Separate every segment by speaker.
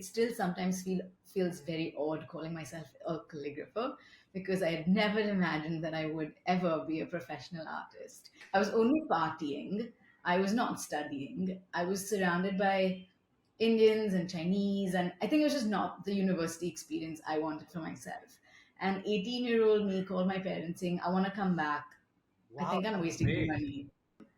Speaker 1: it still sometimes feels very odd calling myself a calligrapher because I had never imagined that I would ever be a professional artist. I was only partying. I was not studying. I was surrounded by Indians and Chinese, and I think it was just not the university experience I wanted for myself. And 18-year-old me called my parents saying, I want to come back. I
Speaker 2: Wow,
Speaker 1: think I'm
Speaker 2: that's
Speaker 1: wasting my
Speaker 2: great.
Speaker 1: money.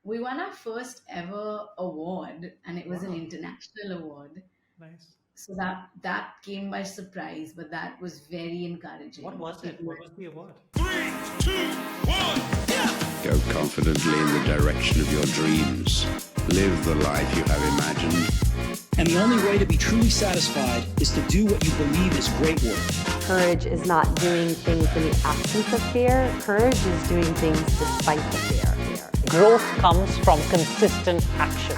Speaker 1: We won our first ever award, and it was an
Speaker 2: Wow,
Speaker 1: international award.
Speaker 2: nice.
Speaker 1: So that came by surprise, but that was very
Speaker 2: What
Speaker 1: encouraging.
Speaker 2: was
Speaker 1: It
Speaker 2: it? What
Speaker 1: was
Speaker 2: was the award?
Speaker 3: Go confidently in the direction of your dreams. Live the life you have imagined.
Speaker 4: And the only way to be truly satisfied is to do what you believe is great work.
Speaker 5: Courage is not doing things in the absence of fear. Courage is doing things despite the fear.
Speaker 6: Growth comes from consistent action.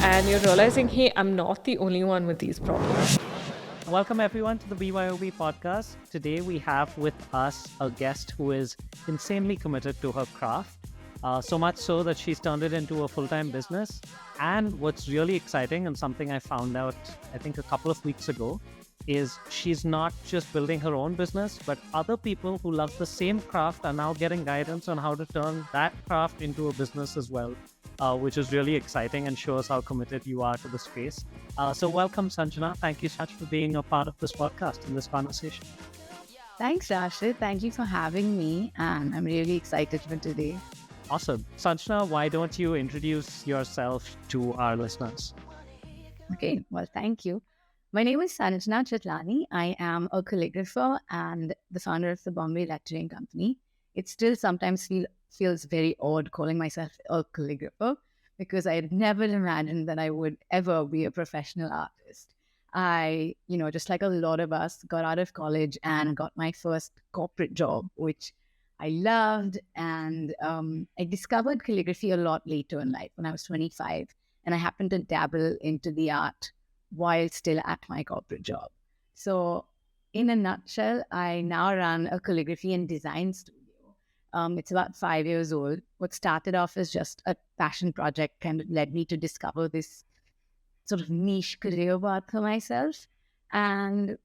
Speaker 7: And you're realizing, hey, I'm not the only one with these problems.
Speaker 6: Welcome everyone to the BYOB podcast. Today we have with us a guest who is insanely committed to her craft. So much so that she's turned it into a full-time business. And what's really exciting and something I found out, I think a couple of weeks ago, is she's not just building her own business, but other people who love the same craft are now getting guidance on how to turn that craft into a business as well, which is really exciting and shows how committed you are to the space. So welcome, Sanjana. Thank you so much for being a part of this podcast and this conversation.
Speaker 8: Thanks, Rashid. Thank you for having me. And I'm really excited for today.
Speaker 6: Awesome. Sanjana, why don't you introduce yourself to our listeners?
Speaker 8: Okay, well, thank you. My name is Sanjana Chatlani. I am a calligrapher and the founder of the Bombay Lettering Company. It still sometimes feels very odd calling myself a calligrapher because I had never imagined that I would ever be a professional artist. I, just like a lot of us, got out of college and got my first corporate job, which I loved. And I discovered calligraphy a lot later in life when I was 25. And I happened to dabble into the art while still at my corporate job. So in a nutshell, I now run a calligraphy and design studio. It's about 5 years old. What started off as just a passion project kind of led me to discover this sort of niche career path for myself. And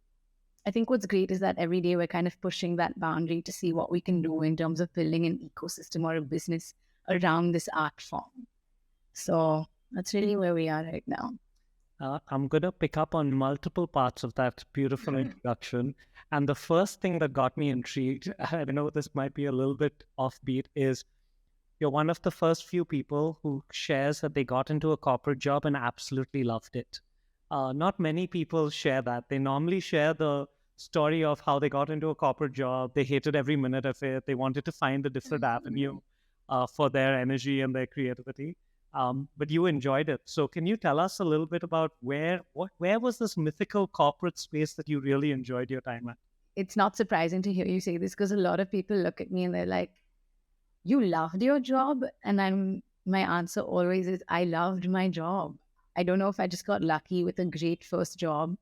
Speaker 8: I think what's great is that every day we're kind of pushing that boundary to see what we can do in terms of building an ecosystem or a business around this art form. So that's really where we are right now.
Speaker 6: I'm going to pick up on multiple parts of that beautiful introduction. And the first thing that got me intrigued, I know this might be a little bit offbeat, is you're one of the first few people who shares that they got into a corporate job and absolutely loved it. Not many people share that. They normally share the story of how they got into a corporate job. They hated every minute of it. They wanted to find a different avenue for their energy and their creativity. But you enjoyed it. So can you tell us a little bit about where was this mythical corporate space that you really enjoyed your time at?
Speaker 8: It's not surprising to hear you say this because a lot of people look at me and they're like, you loved your job? And my answer always is, I loved my job. I don't know if I just got lucky with a great first job.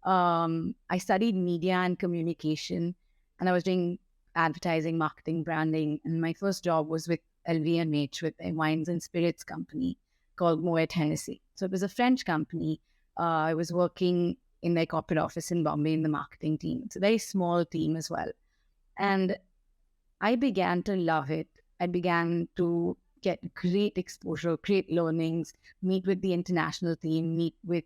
Speaker 8: I studied media and communication, and I was doing advertising, marketing, branding. And my first job was with LVMH, with a wines and spirits company called Moet Hennessy. So it was a French company. I was working in their corporate office in Bombay in the marketing team. It's a very small team as well. And I began to love it. I began to get great exposure, great learnings, meet with the international team, meet with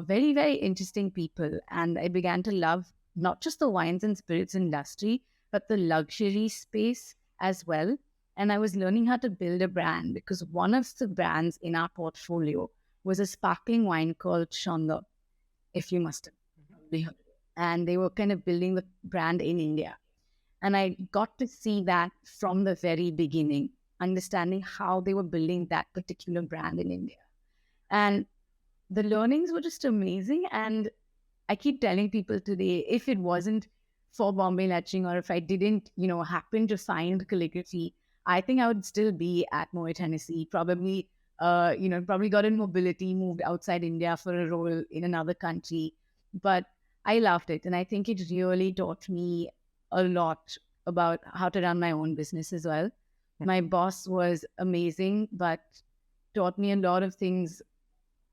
Speaker 8: very, very interesting people. And I began to love not just the wines and spirits industry, but the luxury space as well. And I was learning how to build a brand because one of the brands in our portfolio was a sparkling wine called Chandra, if you must have heard of it. And they were kind of building the brand in India. And I got to see that from the very beginning, understanding how they were building that particular brand in India. And the learnings were just amazing. And I keep telling people today, if it wasn't for Bombay Lettering or if I didn't, happen to find calligraphy, I think I would still be at Moet Hennessy, probably got in mobility, moved outside India for a role in another country. But I loved it. And I think it really taught me a lot about how to run my own business as well. My boss was amazing, but taught me a lot of things,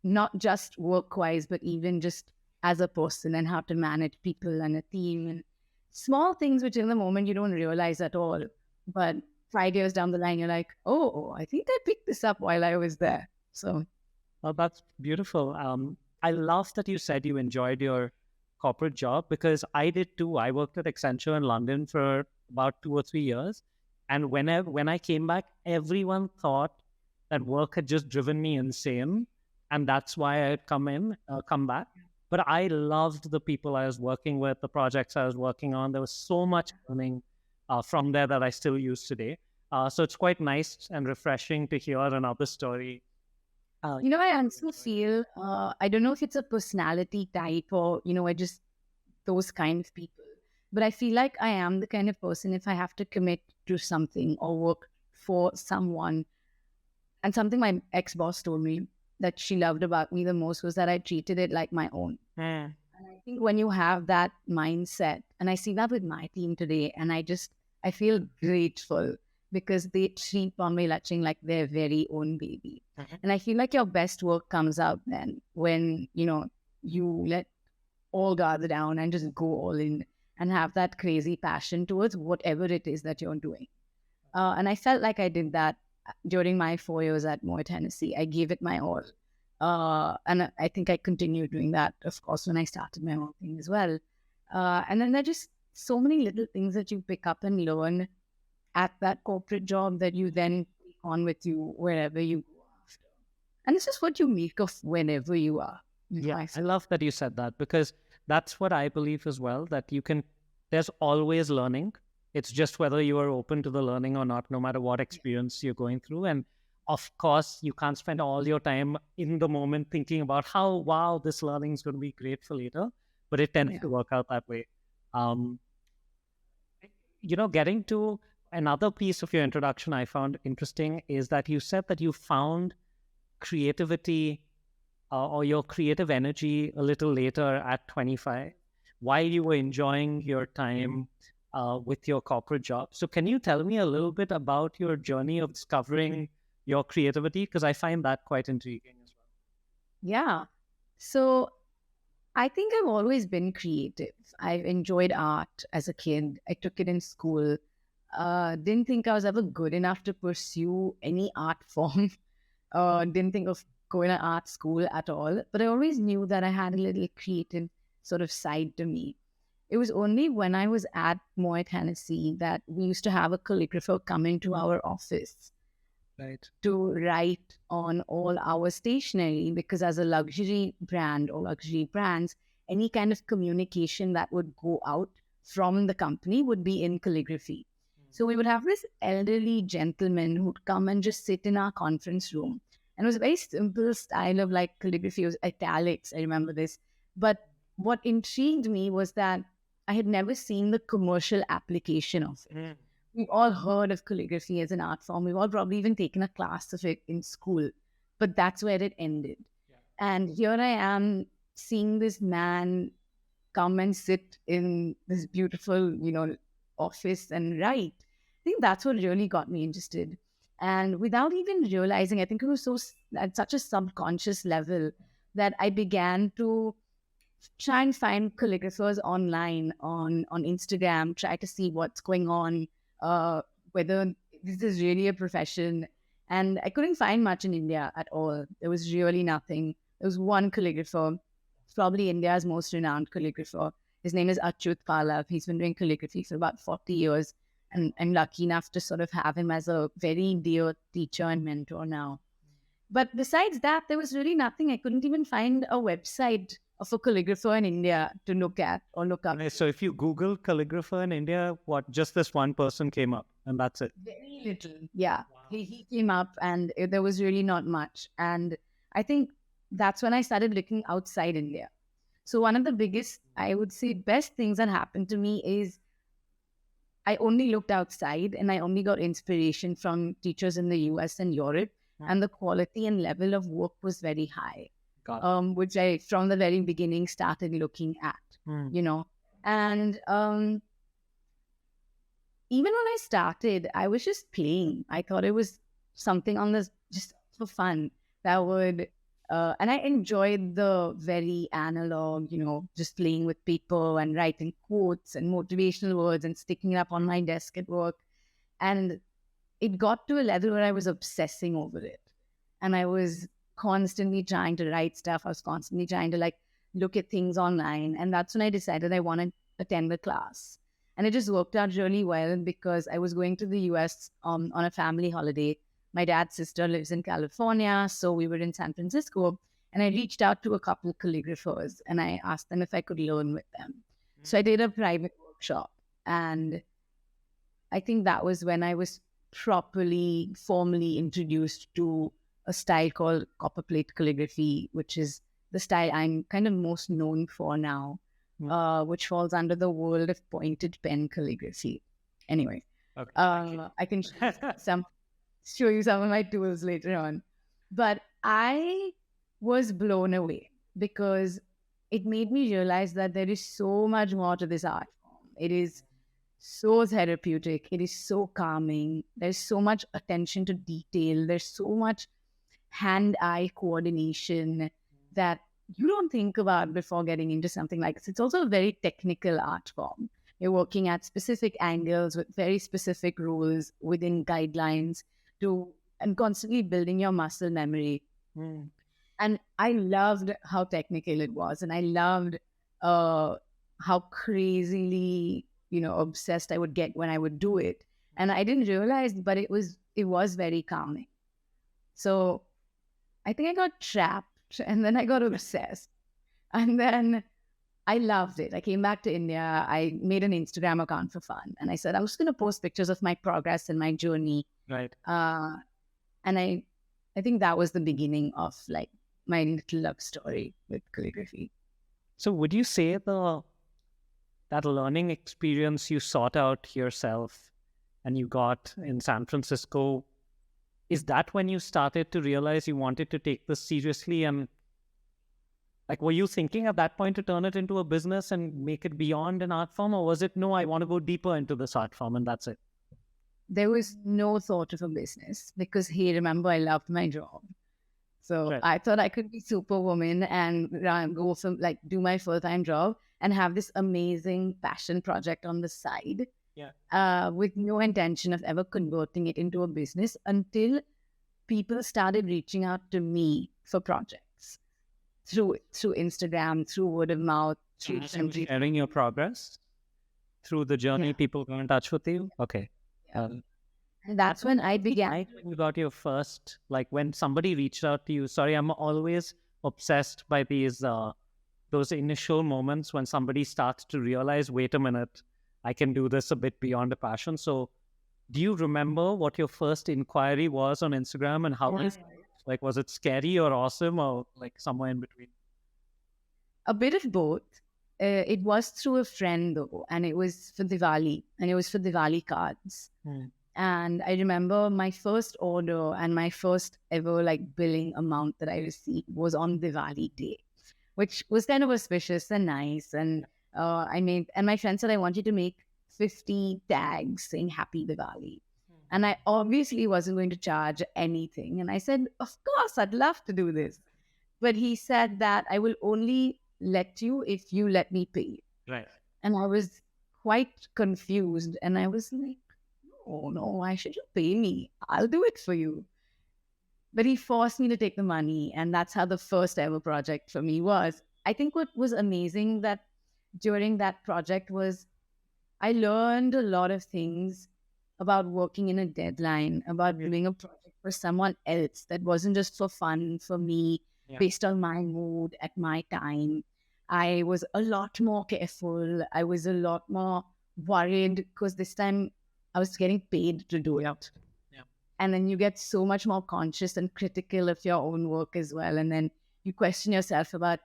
Speaker 8: not just work-wise, but even just as a person and how to manage people and a team and small things which in the moment you don't realize at all. But 5 years down the line, you're like, oh, I think I picked this up while I was there. So
Speaker 6: Well, that's beautiful. I love that you said you enjoyed your corporate job because I did too. I worked at Accenture in London for about 2 or 3 years. And when I came back, everyone thought that work had just driven me insane. And that's why I had come back. But I loved the people I was working with, the projects I was working on. There was so much learning from there that I still use today. So it's quite nice and refreshing to hear another story.
Speaker 8: I also feel, I don't know if it's a personality type or, I just those kind of people. But I feel like I am the kind of person, if I have to commit to something or work for someone, and something my ex-boss told me that she loved about me the most was that I treated it like my own. And I think when you have that mindset, and I see that with my team today, and I feel grateful because they treat Bombay Lettering like their very own baby. And I feel like your best work comes out then when, you let all gather down and just go all in and have that crazy passion towards whatever it is that you're doing. And I felt like I did that during my 4 years at Moore Tennessee. I gave it my all. And I think I continued doing that, of course, when I started my own thing as well. And then there are just so many little things that you pick up and learn at that corporate job that you then take on with you wherever you go after. And it's just what you make of whenever you are.
Speaker 6: Yeah, I love that you said that because that's what I believe as well, that there's always learning. It's just whether you are open to the learning or not, no matter what experience you're going through. And of course, you can't spend all your time in the moment thinking about how, wow, this learning is going to be great for later, but it tends to work out that way. Getting to another piece of your introduction I found interesting is that you said that you found creativity or your creative energy a little later at 25 while you were enjoying your time with your corporate job. So can you tell me a little bit about your journey of discovering your creativity? Because I find that quite intriguing as well.
Speaker 8: Yeah. So I think I've always been creative. I've enjoyed art as a kid. I took it in school. Didn't think I was ever good enough to pursue any art form. Didn't think of going to art school at all. But I always knew that I had a little creative sort of side to me. It was only when I was at Moore Tennessee that we used to have a calligrapher come into our office to write on all our stationery, because as a luxury brand or luxury brands, any kind of communication that would go out from the company would be in calligraphy. So we would have this elderly gentleman who'd come and just sit in our conference room. And it was a very simple style of like calligraphy. It was italics, I remember this. But what intrigued me was that I had never seen the commercial application of it. We've all heard of calligraphy as an art form. We've all probably even taken a class of it in school. But that's where it ended. And here I am seeing this man come and sit in this beautiful, office and write. I think that's what really got me interested. And without even realizing, I think it was at such a subconscious level that I began to try and find calligraphers online on Instagram, try to see what's going on, whether this is really a profession. And I couldn't find much in India at all. There was really nothing. There was one calligrapher, probably India's most renowned calligrapher. His name is Achyut Palav. He's been doing calligraphy for about 40 years. And I'm lucky enough to sort of have him as a very dear teacher and mentor now. But besides that, there was really nothing. I couldn't even find a website of a calligrapher in India to look at or look up.
Speaker 6: So if you Google calligrapher in India, just this one person came up and that's it?
Speaker 8: Very little. Yeah. Wow. He came up and there was really not much. And I think that's when I started looking outside India. So one of the biggest, I would say, best things that happened to me is I only looked outside and I only got inspiration from teachers in the US and Europe. And the quality and level of work was very high, which I, from the very beginning, started looking at, And even when I started, I was just playing. I thought it was something on this just for fun that would And I enjoyed the very analog, just playing with paper and writing quotes and motivational words and sticking it up on my desk at work. And it got to a level where I was obsessing over it. And I was constantly trying to write stuff. I was constantly trying to look at things online. And that's when I decided I wanted to attend the class. And it just worked out really well because I was going to the US on a family holiday. My dad's sister lives in California, so we were in San Francisco. And I reached out to a couple of calligraphers and I asked them if I could learn with them. So I did a private workshop. And I think that was when I was formally introduced to a style called copperplate calligraphy, which is the style I'm kind of most known for now, which falls under the world of pointed pen calligraphy. Anyway,
Speaker 6: Okay.
Speaker 8: I can show you some of my tools later on. But I was blown away because it made me realize that there is so much more to this art form. It is so therapeutic. It is so calming. There's so much attention to detail. There's so much hand-eye coordination that you don't think about before getting into something like this. It's also a very technical art form. You're working at specific angles with very specific rules within guidelines and constantly building your muscle memory. And I loved how technical it was. And I loved how crazily obsessed I would get when I would do it. And I didn't realize, but it was very calming. So I think I got trapped and then I got obsessed. And then I loved it. I came back to India. I made an Instagram account for fun. And I said, I'm just going to post pictures of my progress and my journey.
Speaker 6: Right.
Speaker 8: And I think that was the beginning of my little love story with calligraphy.
Speaker 6: So would you say that learning experience you sought out yourself and you got in San Francisco, is that when you started to realize you wanted to take this seriously? And were you thinking at that point to turn it into a business and make it beyond an art form? Or was it, no, I want to go deeper into this art form and that's it?
Speaker 8: There was no thought of a business because, remember, I loved my job. So
Speaker 6: Right.
Speaker 8: I thought I could be superwoman and go do my full-time job and have this amazing passion project on the side.
Speaker 6: Yeah.
Speaker 8: With no intention of ever converting it into a business until people started reaching out to me for projects through Instagram, through word of mouth, through
Speaker 6: sharing your progress through the journey.
Speaker 8: Yeah.
Speaker 6: People got in touch with you. Okay.
Speaker 8: And that's when I began.
Speaker 6: When you got your first, when somebody reached out to you. Sorry, I'm always obsessed by those initial moments when somebody starts to realize, wait a minute, I can do this a bit beyond a passion. So do you remember what your first inquiry was on Instagram and how was it scary or awesome or somewhere in between?
Speaker 8: A bit of both. It was through a friend though, and it was for Diwali, and it was for Diwali cards. And I remember my first order and my first ever billing amount that I received was on Diwali day, which was kind of auspicious and nice. And and my friend said, I want you to make 50 tags saying Happy Diwali. And I obviously wasn't going to charge anything. And I said, of course, I'd love to do this. But he said that I will only let you if you let me pay.
Speaker 6: Right.
Speaker 8: And I was quite confused. And I was like, no, why should you pay me? I'll do it for you. But he forced me to take the money. And that's how the first ever project for me was. I think what was amazing that during that project was I learned a lot of things about working in a deadline, about doing a project for someone else that wasn't just for fun for me, based on my mood at my time. I was a lot more careful. I was a lot more worried because this time I was getting paid to do it.
Speaker 6: Yeah.
Speaker 8: And then you get so much more conscious and critical of your own work as well. And then you question yourself about,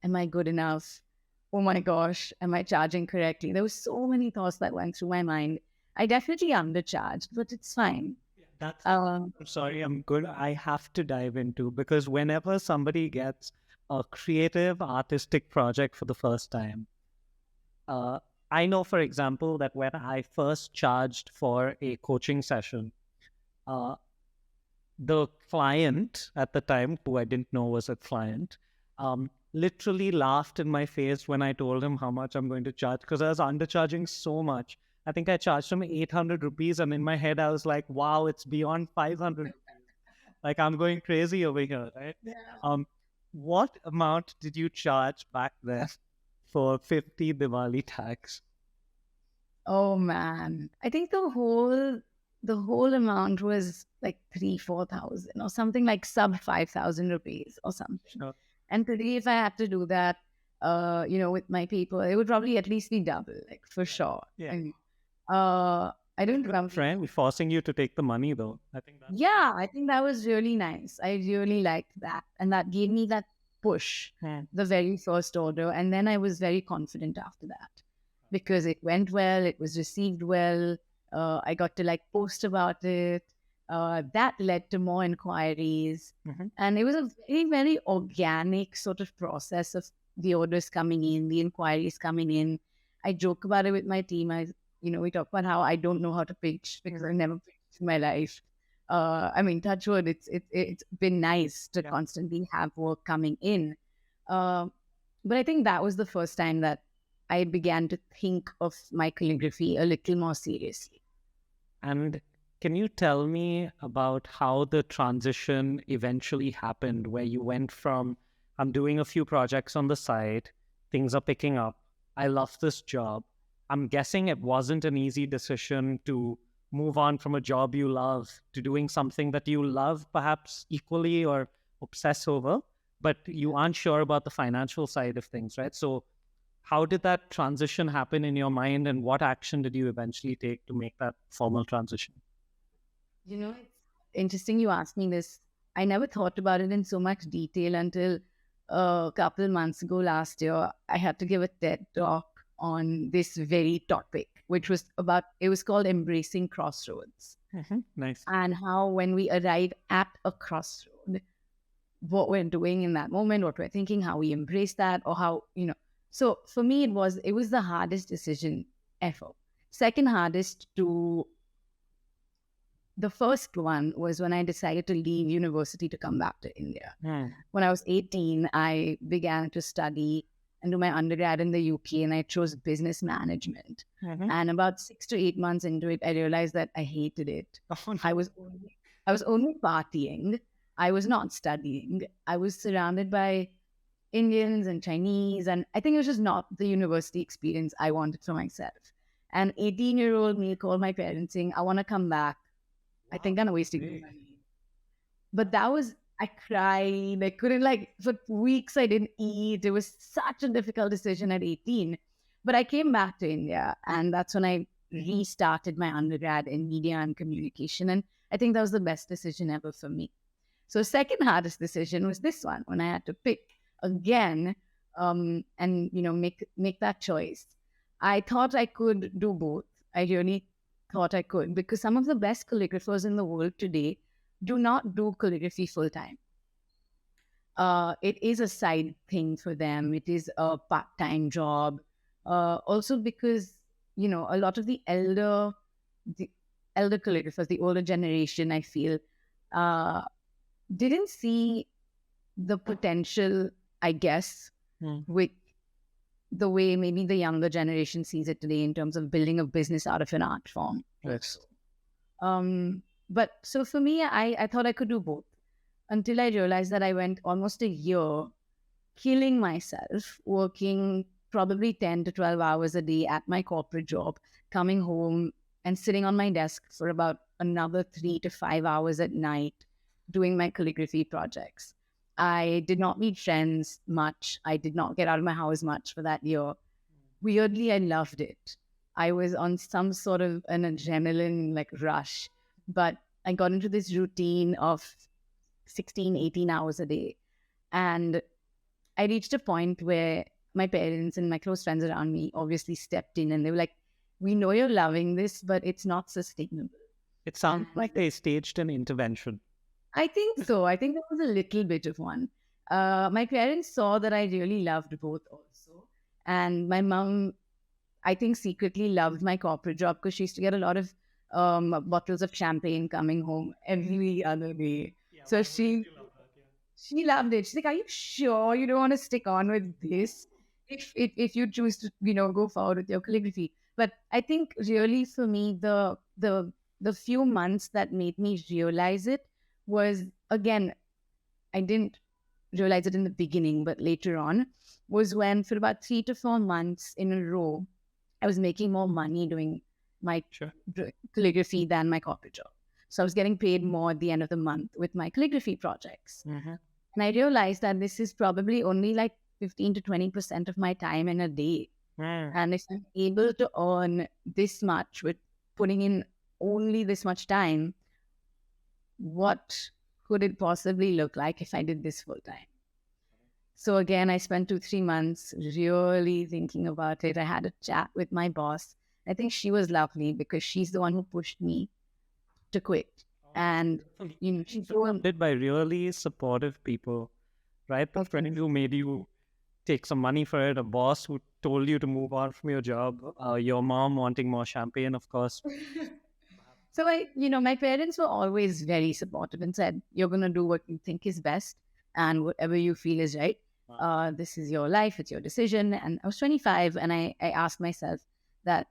Speaker 8: am I good enough? Oh my gosh, am I charging correctly? There were so many thoughts that went through my mind. I definitely undercharged, but it's fine.
Speaker 6: I'm sorry, I'm good. I have to dive into, because whenever somebody gets a creative artistic project for the first time, I know, for example, that when I first charged for a coaching session, the client at the time, who I didn't know was a client, literally laughed in my face when I told him how much I'm going to charge, because I was undercharging so much. I think I charged him 800 rupees, and in my head I was like, wow, it's beyond 500. Like, I'm going crazy over here, right?
Speaker 1: Yeah.
Speaker 6: What amount did you charge back then for 50 Diwali tags?
Speaker 8: Oh man, I think the whole amount was like 3,000-4,000 or something, like sub 5,000 rupees or something.
Speaker 6: Sure.
Speaker 8: And today, if I had to do that, with my people, it would probably at least be double, like for sure.
Speaker 6: Yeah.
Speaker 8: I mean, I don't remember.
Speaker 6: Friend, forcing you to take the money though. I think that's
Speaker 8: Yeah, I think that was really nice. I really liked that. And that gave me that push, the very first order. And then I was very confident after that because it went well, it was received well. I got to like post about it. That led to more inquiries. And it was a very, very organic sort of process of the orders coming in, the inquiries coming in. I joke about it with my team. We talk about how I don't know how to pitch because I've never pitched in my life. I mean, touch wood, it's been nice to constantly have work coming in. But I think that was the first time that I began to think of my calligraphy a little more seriously.
Speaker 6: And can you tell me about how the transition eventually happened, where you went from, I'm doing a few projects on the side, things are picking up, I love this job. I'm guessing it wasn't an easy decision to move on from a job you love to doing something that you love perhaps equally or obsess over, but you aren't sure about the financial side of things, right? So how did that transition happen in your mind, and what action did you eventually take to make that formal transition?
Speaker 8: It's interesting you asked me this. I never thought about it in so much detail until a couple of months ago last year. I had to give a TED talk on this very topic, which was it was called Embracing Crossroads.
Speaker 6: Nice.
Speaker 8: And how when we arrive at a crossroad, what we're doing in that moment, what we're thinking, how we embrace that, or how, So for me, it was the hardest decision ever. Second hardest the first one was when I decided to leave university to come back to India. When I was 18, I began to study and do my undergrad in the UK, and I chose business management. And about 6 to 8 months into it, I realized that I hated it.
Speaker 6: Oh, no.
Speaker 8: I was only partying. I was not studying. I was surrounded by Indians and Chinese, and I think it was just not the university experience I wanted for myself. And 18-year-old me called my parents saying, I want to come back. I think I'm wasting my money. But I cried. I couldn't, for weeks I didn't eat. It was such a difficult decision at 18. But I came back to India, and that's when I restarted my undergrad in media and communication. And I think that was the best decision ever for me. So second hardest decision was this one, when I had to pick again, and make that choice. I thought I could do both. I really thought I could, because some of the best calligraphers in the world today do not do calligraphy full time. It is a side thing for them. It is a part-time job. Also because, a lot of the elder calligraphers, the older generation, I feel, didn't see the potential, I guess, with the way maybe the younger generation sees it today in terms of building a business out of an art form.
Speaker 6: Yes.
Speaker 8: But so for me, I thought I could do both until I realized that I went almost a year killing myself, working probably 10 to 12 hours a day at my corporate job, coming home and sitting on my desk for about another 3 to 5 hours at night doing my calligraphy projects. I did not meet friends much. I did not get out of my house much for that year. Weirdly, I loved it. I was on some sort of an adrenaline rush, but I got into this routine of 16, 18 hours a day. And I reached a point where my parents and my close friends around me obviously stepped in, and they were like, we know you're loving this, but it's not sustainable.
Speaker 6: It sounds like they staged an intervention.
Speaker 8: I think so. I think there was a little bit of one. My parents saw that I really loved both also. And my mom, I think, secretly loved my corporate job because she used to get a lot of bottles of champagne coming home every other day. So she loved it. She's like, "Are you sure you don't want to stick on with this? If you choose to, go forward with your calligraphy." But I think really for me, the few months that made me realize it was, again, I didn't realize it in the beginning, but later on, was when for about 3 to 4 months in a row, I was making more money doing my calligraphy than my corporate job. So I was getting paid more at the end of the month with my calligraphy projects. And I realized that this is probably only like 15 to 20% of my time in a day. And if I'm able to earn this much with putting in only this much time, what could it possibly look like if I did this full time? So again, I spent 2, 3 months really thinking about it. I had a chat with my boss. I think she was lovely because she's the one who pushed me to quit. And she's
Speaker 6: surrounded by really supportive people, right? A friend who made you take some money for it, a boss who told you to move on from your job, your mom wanting more champagne, of course.
Speaker 8: So my parents were always very supportive and said, "You're going to do what you think is best and whatever you feel is right. This is your life. It's your decision." And I was 25 and I asked myself that,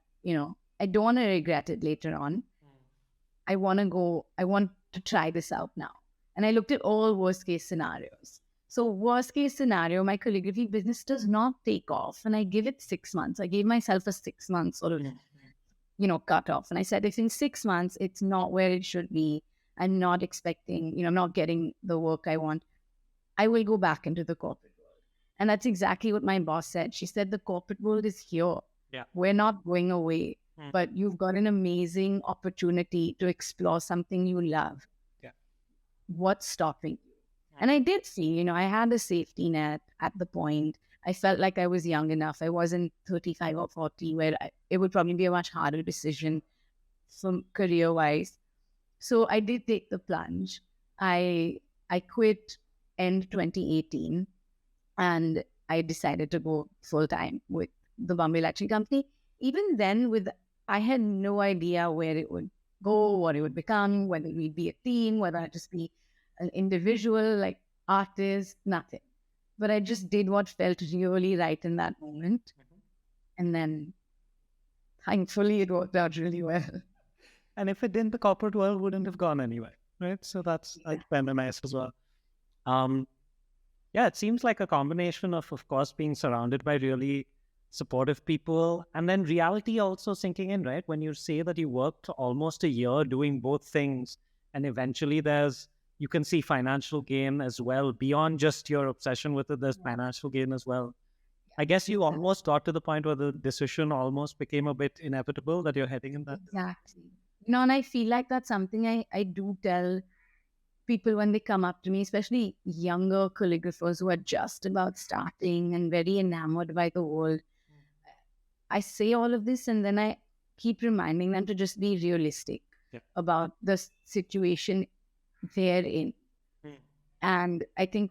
Speaker 8: I don't want to regret it later on. I want to try this out now. And I looked at all worst case scenarios. So worst case scenario, my calligraphy business does not take off and I give it 6 months. I gave myself a 6 month sort of, cut off. And I said, if in 6 months, it's not where it should be, I'm not expecting, not getting the work I want, I will go back into the corporate world. And that's exactly what my boss said. She said, the corporate world is here.
Speaker 6: Yeah.
Speaker 8: We're not going away. But you've got an amazing opportunity to explore something you love.
Speaker 6: Yeah.
Speaker 8: What's stopping you? And I did see, I had a safety net at the point. I felt like I was young enough. I wasn't 35 or 40 where it would probably be a much harder decision from career-wise. So I did take the plunge. I quit end 2018 and I decided to go full-time with the Bombay Lettering Company. Even then, I had no idea where it would go, what it would become, whether we'd be a team, whether I'd just be an individual, like artist, nothing. But I just did what felt really right in that moment. And then, thankfully, it worked out really well.
Speaker 6: And if it didn't, the corporate world wouldn't have gone anyway, right? So that's kind of nice as well. It seems like a combination of course, being surrounded by really supportive people, and then reality also sinking in, right? When you say that you worked almost a year doing both things, and eventually you can see financial gain as well, beyond just your obsession with it, there's financial gain as well. I guess you almost got to the point where the decision almost became a bit inevitable that you're heading in that.
Speaker 8: Exactly. And I feel like that's something I do tell people when they come up to me, especially younger calligraphers who are just about starting and very enamored by the world. I say all of this and then I keep reminding them to just be realistic about the situation they're in. And I think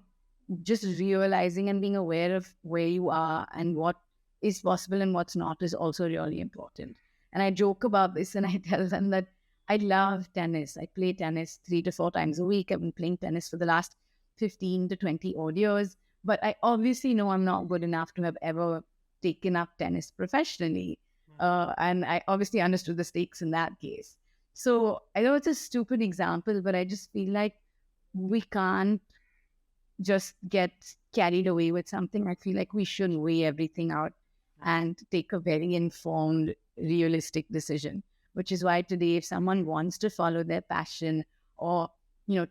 Speaker 8: just realizing and being aware of where you are and what is possible and what's not is also really important. And I joke about this and I tell them that I love tennis. I play tennis 3 to 4 times a week. I've been playing tennis for the last 15 to 20 odd years. But I obviously know I'm not good enough to have ever taken up tennis professionally. And I obviously understood the stakes in that case. So I know it's a stupid example, but I just feel like we can't just get carried away with something. I feel like we should weigh everything out and take a very informed, realistic decision. Which is why today, if someone wants to follow their passion or,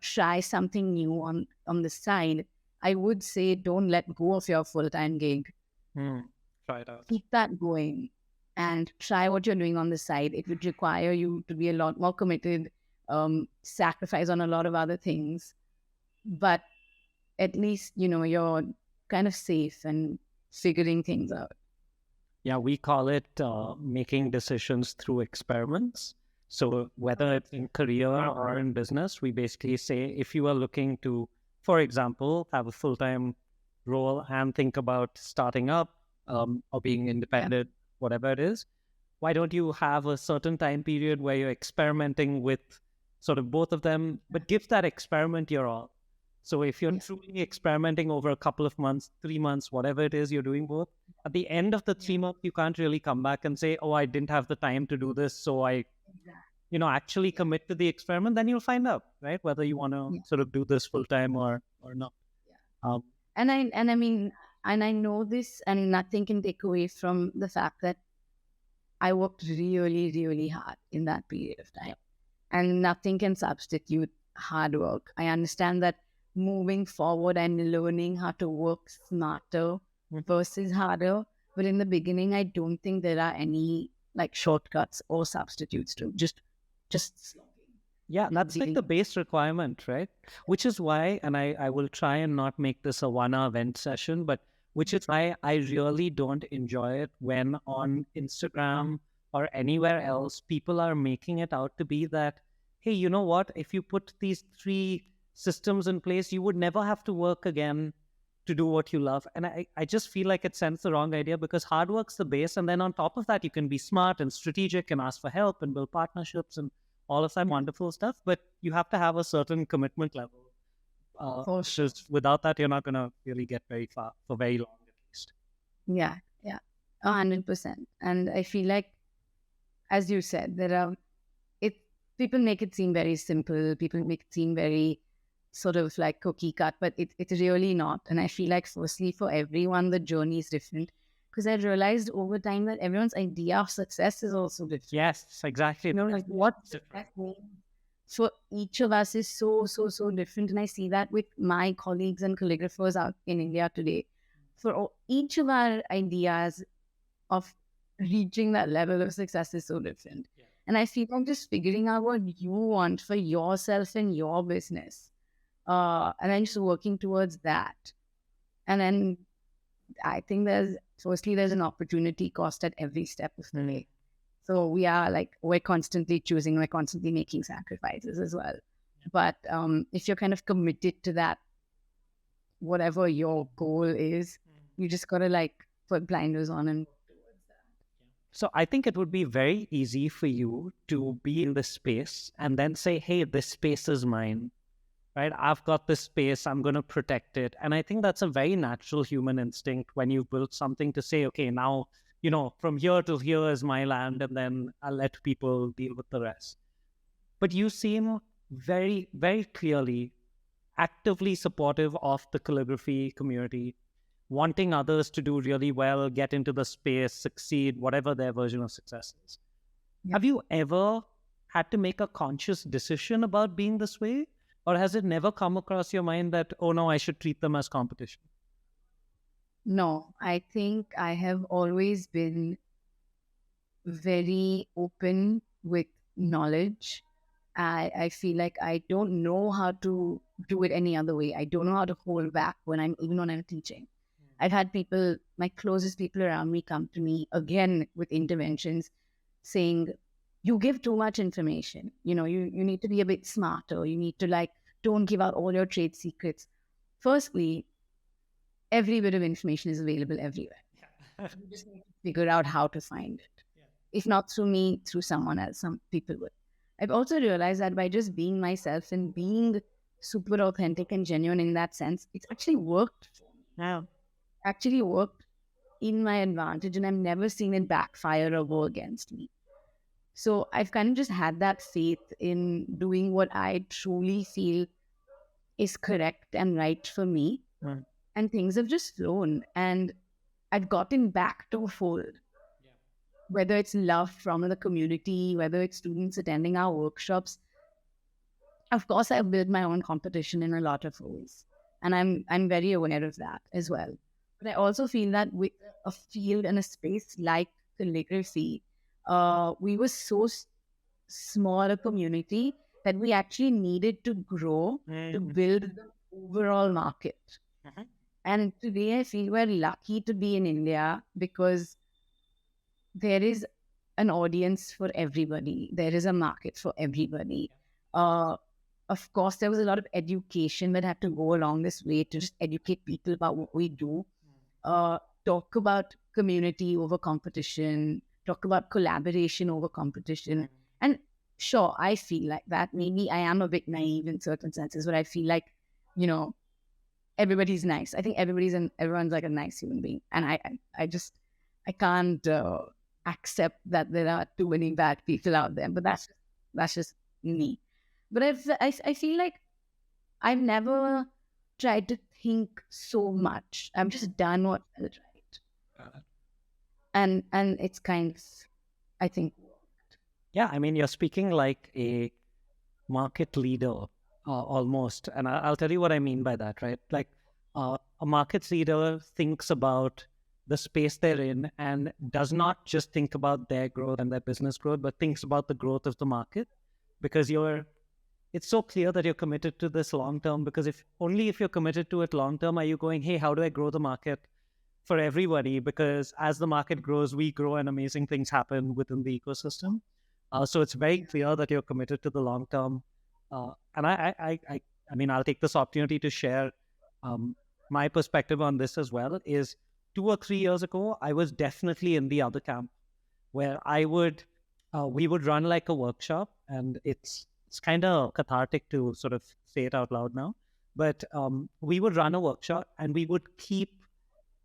Speaker 8: try something new on the side, I would say don't let go of your full-time gig.
Speaker 6: Try it out.
Speaker 8: Keep that going and try what you're doing on the side. It would require you to be a lot more committed, sacrifice on a lot of other things. But at least, you're kind of safe and figuring things out.
Speaker 6: Yeah, we call it making decisions through experiments. So whether it's in career or in business, we basically say if you are looking to, for example, have a full-time role and think about starting up or being independent, whatever it is, why don't you have a certain time period where you're experimenting with sort of both of them, but give that experiment your all. So if you're truly experimenting over a couple of months, 3 months, whatever it is you're doing both, at the end of the 3 months, you can't really come back and say, oh, I didn't have the time to do this. So I, actually commit to the experiment. Then you'll find out, right? Whether you want to sort of do this full time or not. Um,
Speaker 8: And I mean, and I know this, and nothing can take away from the fact that I worked really, really hard in that period of time. And nothing can substitute hard work. I understand that moving forward and learning how to work smarter versus harder. But in the beginning, I don't think there are any like shortcuts or substitutes to just slogging.
Speaker 6: Yeah, that's like the base requirement, right? Which is why, and I will try and not make this a 1 hour event session, but which is why I really don't enjoy it when on Instagram or anywhere else, people are making it out to be that, hey, you know what? If you put these 3 systems in place, you would never have to work again to do what you love. And I just feel like it sends the wrong idea, because hard work's the base. And then on top of that, you can be smart and strategic and ask for help and build partnerships and all of that wonderful stuff. But you have to have a certain commitment level. Just without that, you're not going to really get very far for very long, at least.
Speaker 8: Yeah, 100%. And I feel like, as you said, people make it seem very simple. People make it seem very sort of like cookie cut, but it's really not. And I feel like, firstly, for everyone, the journey is different. Because I realized over time that everyone's idea of success is also different.
Speaker 6: Yes, exactly.
Speaker 8: Like what success means for each of us is so different. And I see that with my colleagues and calligraphers out in India today. For each of our ideas of reaching that level of success is so different. Yeah. And I feel like just figuring out what you want for yourself and your business. And then just working towards that. And then I think there's an opportunity cost at every step of the way. So we're constantly choosing, we're constantly making sacrifices as well. But if you're kind of committed to that, whatever your goal is, you just got to put blinders on and work towards that.
Speaker 6: So I think it would be very easy for you to be in this space and then say, hey, this space is mine, right? I've got this space, I'm going to protect it. And I think that's a very natural human instinct when you've built something to say, okay, now, from here to here is my land, and then I'll let people deal with the rest. But you seem very, very clearly actively supportive of the calligraphy community, wanting others to do really well, get into the space, succeed, whatever their version of success is. Yeah. Have you ever had to make a conscious decision about being this way? Or has it never come across your mind that, oh no, I should treat them as competition?
Speaker 8: No, I think I have always been very open with knowledge. I feel like I don't know how to do it any other way. I don't know how to hold back when I'm teaching. I've had people, my closest people around me, come to me again with interventions saying, you give too much information. You need to be a bit smarter. You need to don't give out all your trade secrets. Firstly, every bit of information is available everywhere. Yeah. You just need to figure out how to find it. Yeah. If not through me, through someone else, some people would. I've also realized that by just being myself and being super authentic and genuine in that sense, it's actually worked for me.
Speaker 6: Now,
Speaker 8: actually worked in my advantage, and I've never seen it backfire or go against me. So I've kind of just had that faith in doing what I truly feel is correct and right for me. Right. And things have just flown, and I've gotten back to a fold. Yeah. Whether it's love from the community, whether it's students attending our workshops. Of course, I've built my own competition in a lot of ways, and I'm very aware of that as well. But I also feel that with a field and a space like calligraphy, we were so small a community that we actually needed to grow to build the overall market. Uh-huh. And today I feel we're lucky to be in India because there is an audience for everybody. There is a market for everybody. Of course, there was a lot of education that had to go along this way to just educate people about what we do. Talk about community over competition, talk about collaboration over competition. And sure, I feel like that. Maybe I am a bit naive in certain senses, but I feel like, you know, everybody's nice. I think everyone's like a nice human being. And I can't accept that there are too many bad people out there, but that's just me. But I feel like I've never tried to think so much. I've just done what felt right. And it's kind of, I think,
Speaker 6: Yeah, I mean, you're speaking like a market leader almost. And I'll tell you what I mean by that, right? Like a market leader thinks about the space they're in and does not just think about their growth and their business growth, but thinks about the growth of the market, because it's so clear that you're committed to this long term, because if you're committed to it long term, are you going, hey, how do I grow the market for everybody? Because as the market grows, we grow and amazing things happen within the ecosystem. So it's very clear that you're committed to the long term. And I mean, I'll take this opportunity to share my perspective on this as well. Is 2 or 3 years ago, I was definitely in the other camp, where we would run like a workshop, and it's kind of cathartic to sort of say it out loud now. But we would run a workshop, and we would keep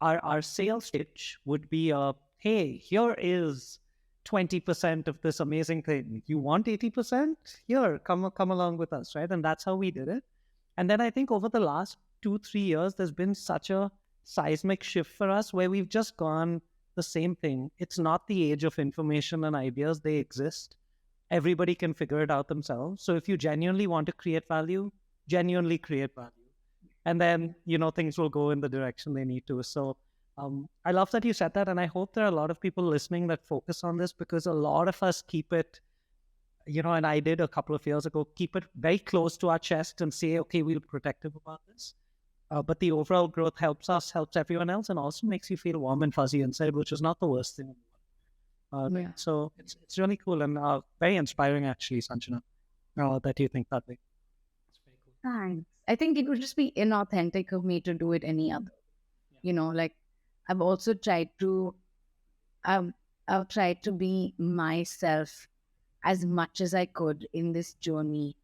Speaker 6: our sales pitch would be, hey, here is 20% of this amazing thing. You want 80%? Here, come along with us, right? And that's how we did it. And then I think over the last 2-3 years, there's been such a seismic shift for us, where we've just gone the same thing. It's not the age of information and ideas. They exist. Everybody can figure it out themselves. So if you genuinely want to create value, genuinely create value. And then, things will go in the direction they need to. So I love that you said that. And I hope there are a lot of people listening that focus on this, because a lot of us keep it, and I did a couple of years ago, keep it very close to our chest and say, okay, we're protective about this. But the overall growth helps us, helps everyone else, and also makes you feel warm and fuzzy inside, which is not the worst thing in the world.
Speaker 8: Yeah.
Speaker 6: So it's really cool and very inspiring, actually, Sanjana, that you think that way. It's very cool.
Speaker 8: Thanks. I think it would just be inauthentic of me to do it any other. Like I've also tried to, I've tried to be myself as much as I could in this journey.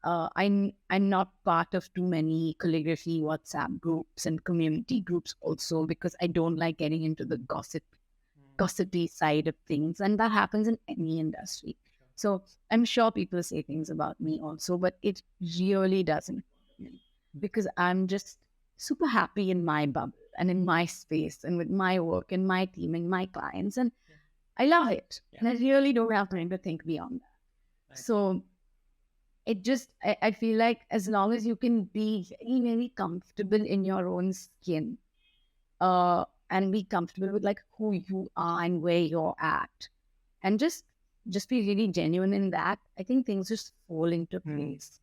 Speaker 8: I'm not part of too many calligraphy WhatsApp groups and community groups also, because I don't like getting into the gossipy side of things, and that happens in any industry. So I'm sure people say things about me also, but it really doesn't, because I'm just super happy in my bubble and in my space and with my work and my team and my clients, and I love it. And I really don't have time to think beyond that. So it just, I feel like as long as you can be very, very comfortable in your own skin, and be comfortable with like who you are and where you're at, and just be really genuine in that, I think things just fall into place.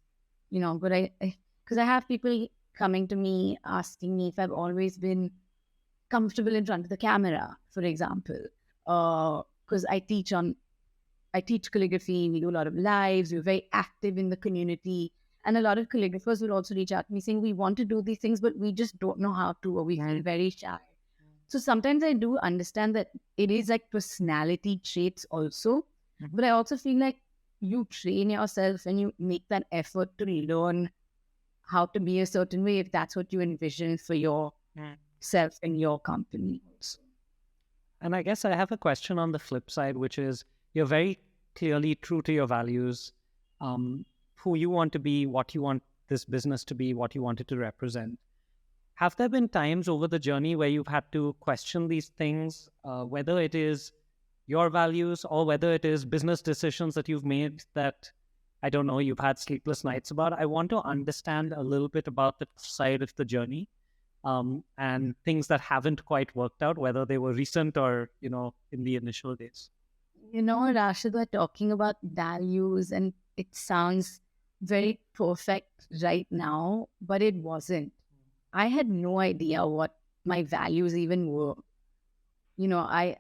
Speaker 8: But because I have people coming to me asking me if I've always been comfortable in front of the camera, for example, because I teach calligraphy, we do a lot of lives, we're very active in the community. And a lot of calligraphers will also reach out to me saying, we want to do these things, but we just don't know how to, or we feel very shy. So sometimes I do understand that it is like personality traits also, but I also feel like you train yourself and you make that effort to learn how to be a certain way, if that's what you envision for yourself and your company also.
Speaker 6: And I guess I have a question on the flip side, which is, you're very clearly true to your values, who you want to be, what you want this business to be, what you want it to represent. Have there been times over the journey where you've had to question these things, whether it is your values or whether it is business decisions that you've made that, I don't know, you've had sleepless nights about? I want to understand a little bit about the side of the journey, and things that haven't quite worked out, whether they were recent or, in the initial days.
Speaker 8: Rashid, we're talking about values and it sounds very perfect right now, but it wasn't. I had no idea what my values even were. I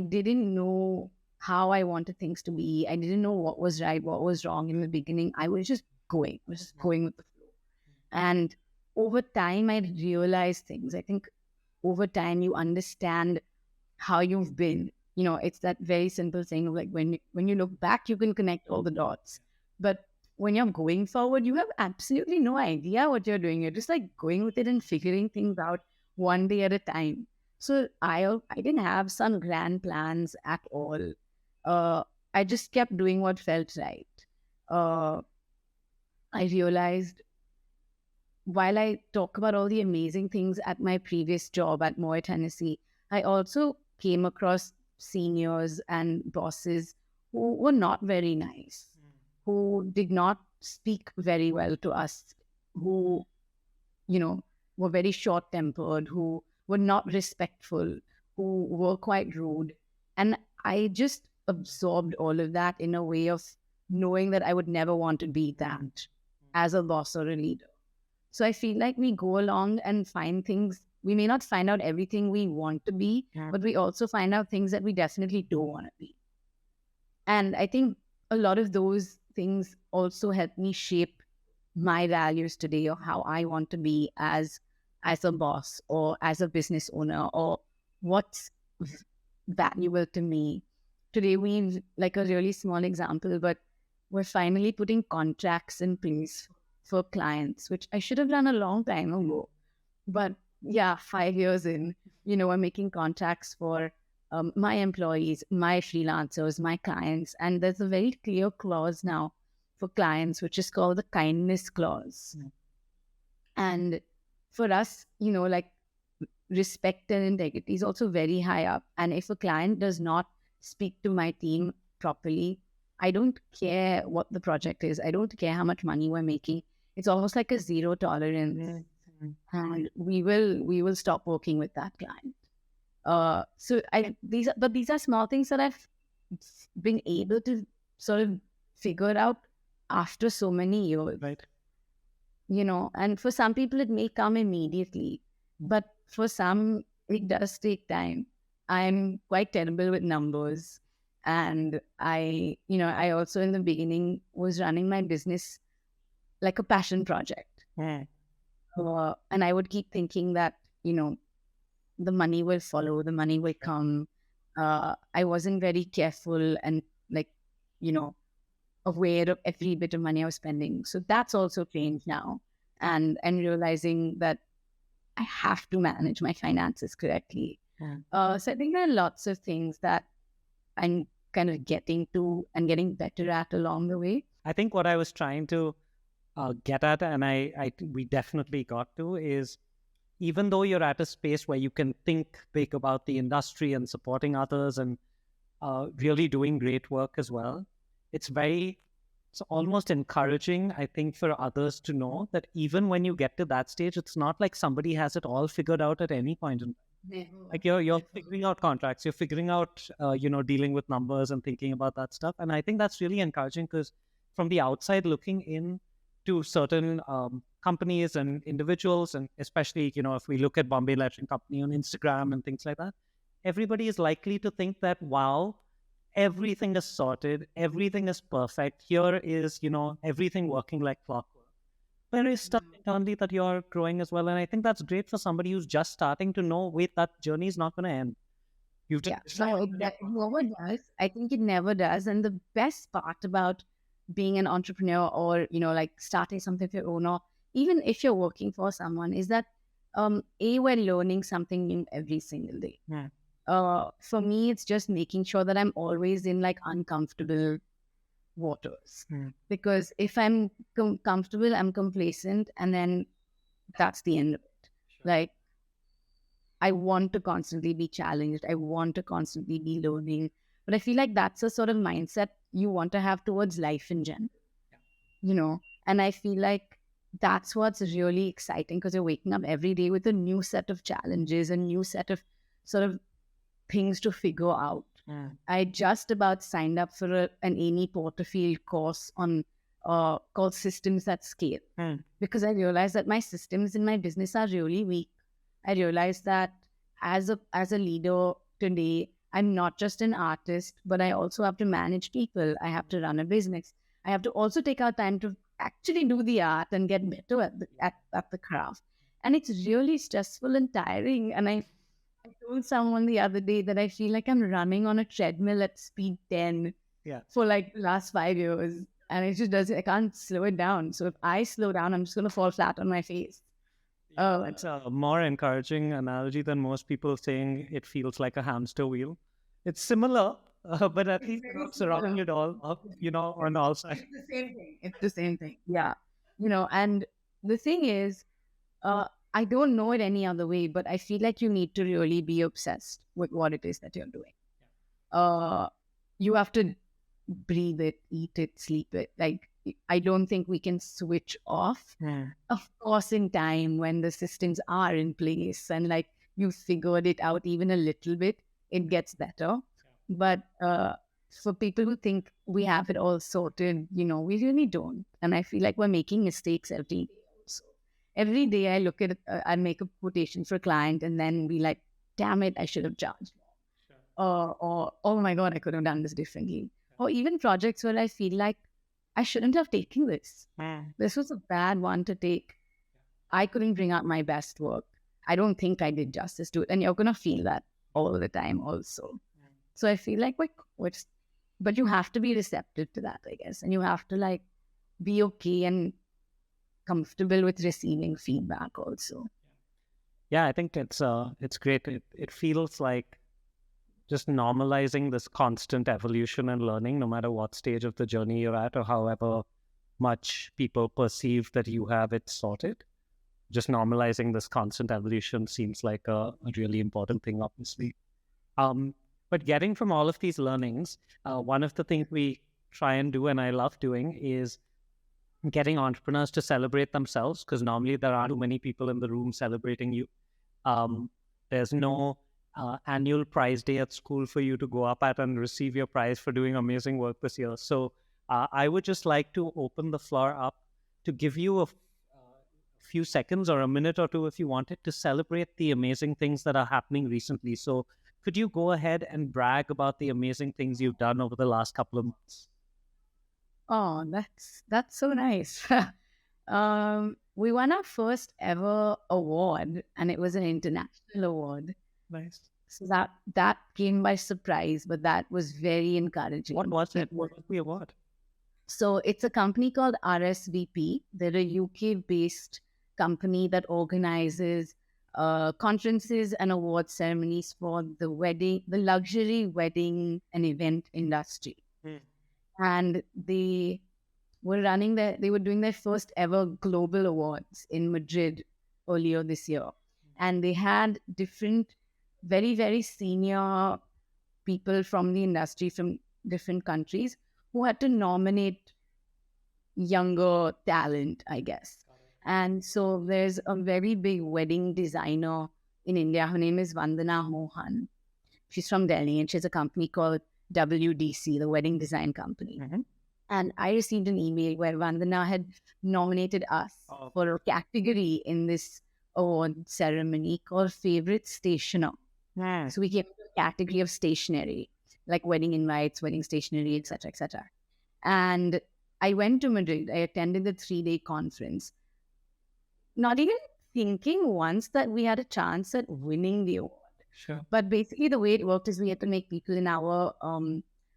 Speaker 8: didn't know how I wanted things to be. I didn't know what was right, what was wrong in the beginning. I was just going with the flow. And over time, I realized things. I think over time, you understand how you've been it's that very simple thing of like when you look back, you can connect all the dots. But when you're going forward, you have absolutely no idea what you're doing. You're just like going with it and figuring things out one day at a time. So I didn't have some grand plans at all. I just kept doing what felt right. Uh, I realized while I talk about all the amazing things at my previous job at Moy Tennessee, I also came across seniors and bosses who were not very nice, who did not speak very well to us, who, were very short tempered, who were not respectful, who were quite rude. And I just absorbed all of that in a way of knowing that I would never want to be that as a boss or a leader. So I feel like we go along and find things. We may not find out everything we want to be, but we also find out things that we definitely don't want to be. And I think a lot of those things also help me shape my values today, or how I want to be as a boss or as a business owner, or what's valuable to me. Today, we've, like, a really small example, but we're finally putting contracts in place for clients, which I should have done a long time ago. But yeah, 5 years in, we're making contracts for my employees, my freelancers, my clients. And there's a very clear clause now for clients, which is called the kindness clause. And for us, like, respect and integrity is also very high up. And if a client does not speak to my team properly, I don't care what the project is. I don't care how much money we're making. It's almost like a zero tolerance. And we will stop working with that client. These are small things that I've been able to sort of figure out after so many years.
Speaker 6: Right.
Speaker 8: And for some people it may come immediately, but for some it does take time. I'm quite terrible with numbers. And I also in the beginning was running my business like a passion project. And I would keep thinking that, the money will follow, the money will come. I wasn't very careful and, like, aware of every bit of money I was spending. So that's also changed now. And realizing that I have to manage my finances correctly. So I think there are lots of things that I'm kind of getting to and getting better at along the way.
Speaker 6: I think what I was trying to get at, and we definitely got to, is even though you're at a space where you can think big about the industry and supporting others and really doing great work as well, it's almost encouraging, I think, for others to know that even when you get to that stage, it's not like somebody has it all figured out at any point in time. Like you're figuring out contracts, you're figuring out, dealing with numbers and thinking about that stuff. And I think that's really encouraging, because from the outside looking in to certain companies and individuals, and especially, if we look at Bombay Lettering Company on Instagram and things like that, everybody is likely to think that, wow, everything is sorted, everything is perfect. Here is, everything working like clockwork. There is stuff internally that you're growing as well. And I think that's great for somebody who's just starting to know, wait, that journey is not going to end.
Speaker 8: So it never does. I think it never does. And the best part about being an entrepreneur, or, like, starting something of your own, or even if you're working for someone, is that we're learning something new every single day. For me, it's just making sure that I'm always in, like, uncomfortable waters. Because if I'm comfortable, I'm complacent, and then that's the end of it. Like, I want to constantly be challenged. I want to constantly be learning. But I feel like that's a sort of mindset you want to have towards life in general, and I feel like that's what's really exciting, because you're waking up every day with a new set of challenges, a new set of sort of things to figure out. I just about signed up for an Amy Porterfield course on called Systems That Scale, because I realized that my systems in my business are really weak. I realized that as a leader today, I'm not just an artist, but I also have to manage people. I have to run a business. I have to also take out time to actually do the art and get better at the craft. And it's really stressful and tiring. And I told someone the other day that I feel like I'm running on a treadmill at speed 10
Speaker 6: Yeah.
Speaker 8: for like the last 5 years. And it just doesn't, I can't slow it down. So if I slow down, I'm just going to fall flat on my face.
Speaker 6: It's a more encouraging analogy than most people saying it feels like a hamster wheel. It's similar, but at least you're not surrounded all up, on all sides.
Speaker 8: It's the same thing. It's the same thing. Yeah. And the thing is, I don't know it any other way, but I feel like you need to really be obsessed with what it is that you're doing. You have to breathe it, eat it, sleep it. Like, I don't think we can switch off. Of course, in time when the systems are in place and like you figured it out even a little bit, it gets better. But for people who think we have it all sorted, we really don't. And I feel like we're making mistakes every day. Also, every day I look at, I make a quotation for a client and then be like, damn it, I should have charged more. Or, oh my God, I could have done this differently. Or even projects where I feel like I shouldn't have taken this. This was a bad one to take. I couldn't bring out my best work. I don't think I did justice to it. And you're going to feel that all the time also. So I feel like but you have to be receptive to that, I guess. And you have to like be okay and comfortable with receiving feedback also.
Speaker 6: Yeah, I think it's great. It feels like just normalizing this constant evolution and learning, no matter what stage of the journey you're at or however much people perceive that you have it sorted. Just normalizing this constant evolution seems like a really important thing, obviously. But getting from all of these learnings, one of the things we try and do, and I love doing, is getting entrepreneurs to celebrate themselves, because normally there aren't too many people in the room celebrating you. There's no annual prize day at school for you to go up at and receive your prize for doing amazing work this year. So I would just like to open the floor up to give you a few seconds or a minute or two, if you wanted, to celebrate the amazing things that are happening recently. So could you go ahead and brag about the amazing things you've done over the last couple of months?
Speaker 8: Oh, that's so nice. We won our first ever award, and it was an international award.
Speaker 6: Nice.
Speaker 8: So that came by surprise, but that was very encouraging.
Speaker 6: What was it? What was the award?
Speaker 8: So it's a company called RSVP. They're a UK-based company that organizes conferences and award ceremonies for the luxury wedding and event industry. And they were doing their first ever global awards in Madrid earlier this year. And they had different, very, very senior people from the industry from different countries who had to nominate younger talent, I guess. And so there's a very big wedding designer in India. Her name is Vandana Mohan. She's from Delhi and she has a company called WDC, the wedding design company. And I received an email where Vandana had nominated us for a category in this award ceremony called Favorite Stationer. So we came to a category of stationery, like wedding invites, wedding stationery, etc., etc. And I went to Madrid. I attended the 3-day conference, not even thinking once that we had a chance at winning the award.
Speaker 6: Sure.
Speaker 8: But basically the way it worked is we had to make people in our,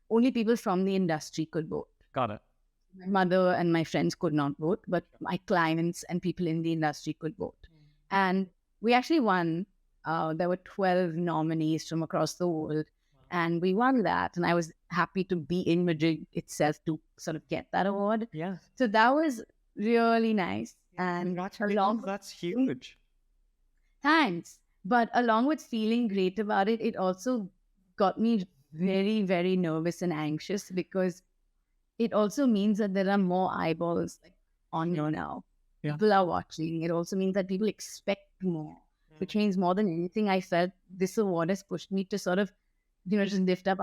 Speaker 8: only people from the industry could vote.
Speaker 6: Got it.
Speaker 8: My mother and my friends could not vote, but my clients and people in the industry could vote. And we actually won. There were 12 nominees from across the world. And we won that. And I was happy to be in Madrid itself to sort of get that award.
Speaker 6: Yeah.
Speaker 8: So that was really nice. And
Speaker 6: that's huge.
Speaker 8: Thanks. But along with feeling great about it, it also got me very, very nervous and anxious because it also means that there are more eyeballs on you now.
Speaker 6: Yeah.
Speaker 8: People are watching. It also means that people expect more, which means more than anything, I felt this award has pushed me to sort of, just lift up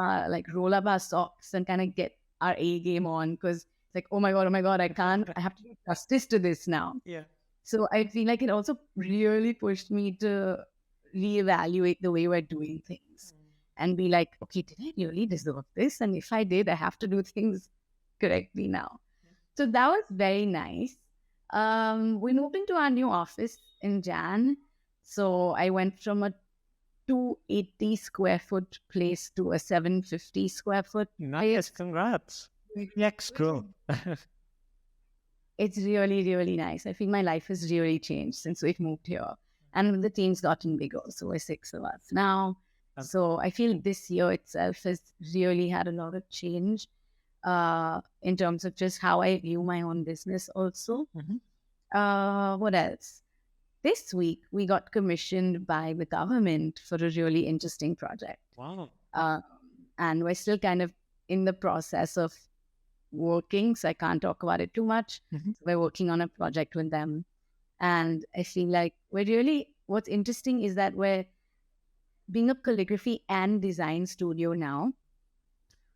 Speaker 8: roll up our socks and kind of get our A game on, because it's like, oh my God, I have to do justice to this now.
Speaker 6: Yeah.
Speaker 8: So I feel like it also really pushed me to reevaluate the way we're doing things and be like, okay, did I really deserve this? And if I did, I have to do things correctly now. So that was very nice. We moved into our new office in Jan. So I went from a 280 square foot place to a 750 square foot
Speaker 6: Nice,
Speaker 8: place.
Speaker 6: congrats. Next grow.
Speaker 8: It's really, really nice. I feel my life has really changed since we've moved here. And the team's gotten bigger. So we're 6 of us now. So I feel this year itself has really had a lot of change in terms of just how I view my own business also. What else? This week, we got commissioned by the government for a really interesting project.
Speaker 6: Wow.
Speaker 8: And we're still kind of in the process of working, so I can't talk about it too much. So we're working on a project with them. And I feel like what's interesting is that we're being a calligraphy and design studio now.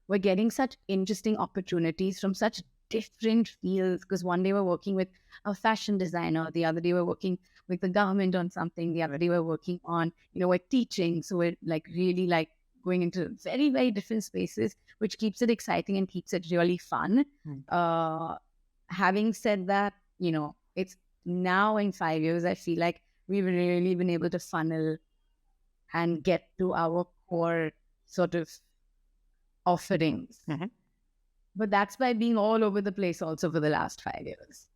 Speaker 8: We're getting such interesting opportunities from such different fields, because one day we're working with a fashion designer, the other day we're working with the government on something, the other day we're working on, we're teaching. So we're really going into very, very different spaces, which keeps it exciting and keeps it really fun. Having said that, it's now in 5 years, I feel like we've really been able to funnel and get to our core sort of offerings. But that's by being all over the place also for the last 5 years.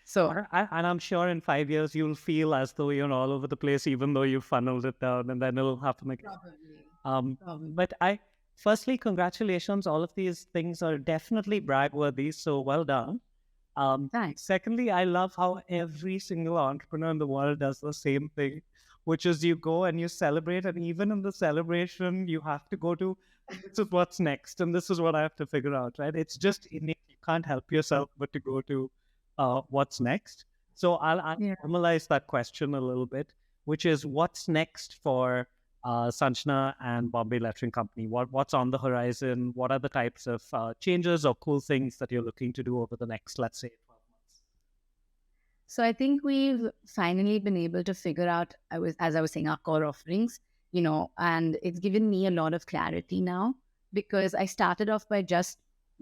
Speaker 8: So,
Speaker 6: and I'm sure in 5 years you'll feel as though you're all over the place, even though you funneled it down, and then it'll happen again.
Speaker 8: Probably.
Speaker 6: But firstly, congratulations. All of these things are definitely brag-worthy, so well done.
Speaker 8: Thanks.
Speaker 6: Secondly, I love how every single entrepreneur in the world does the same thing, which is you go and you celebrate, and even in the celebration, you have to go to, this is what's next, and this is what I have to figure out, right? It's just innate. You can't help yourself but to go to what's next. So I'll normalize that question a little bit, which is what's next for Sanjana and Bombay Lettering Company? What's on the horizon? What are the types of changes or cool things that you're looking to do over the next, let's say, 12 months?
Speaker 8: So I think we've finally been able to figure out, as I was saying, our core offerings, and it's given me a lot of clarity now, because I started off by just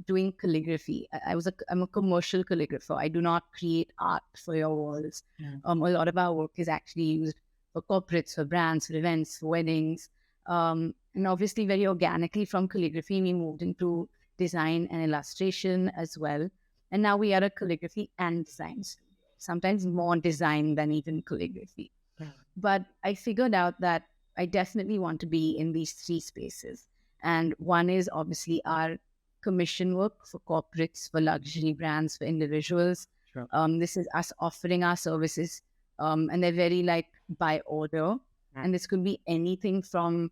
Speaker 8: doing calligraphy. I'm a commercial calligrapher. I do not create art for your walls. A lot of our work is actually used for corporates, for brands, for events, for weddings. And obviously very organically from calligraphy, we moved into design and illustration as well. And now we are a calligraphy and design studio, sometimes more design than even calligraphy. But I figured out that I definitely want to be in these 3 spaces. And one is obviously our commission work for corporates, for luxury brands, for individuals.
Speaker 6: Sure.
Speaker 8: This is us offering our services, and they're very by order. And this could be anything from,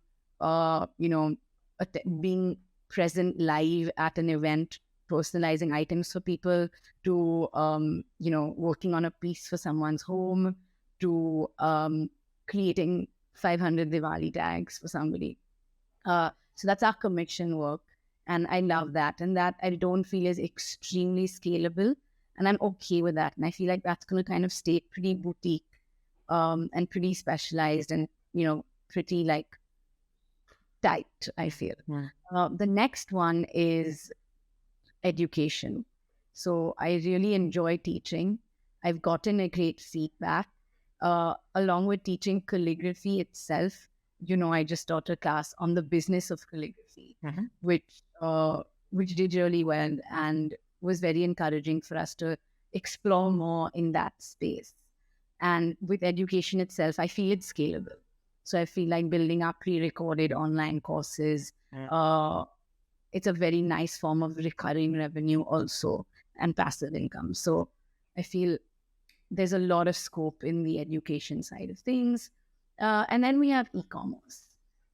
Speaker 8: being present live at an event, personalizing items for people, to, working on a piece for someone's home, to creating 500 Diwali tags for somebody. So that's our commission work. And I love that. And that I don't feel is extremely scalable. And I'm okay with that. And I feel like that's going to kind of stay pretty boutique and pretty specialized and, pretty tight, I feel. The next one is education. So I really enjoy teaching. I've gotten a great feedback. Along with teaching calligraphy itself, I just taught a class on the business of calligraphy, which did really well and was very encouraging for us to explore more in that space. And with education itself, I feel it's scalable. So I feel like building up pre-recorded online courses, it's a very nice form of recurring revenue also and passive income. So I feel there's a lot of scope in the education side of things. And then we have e-commerce.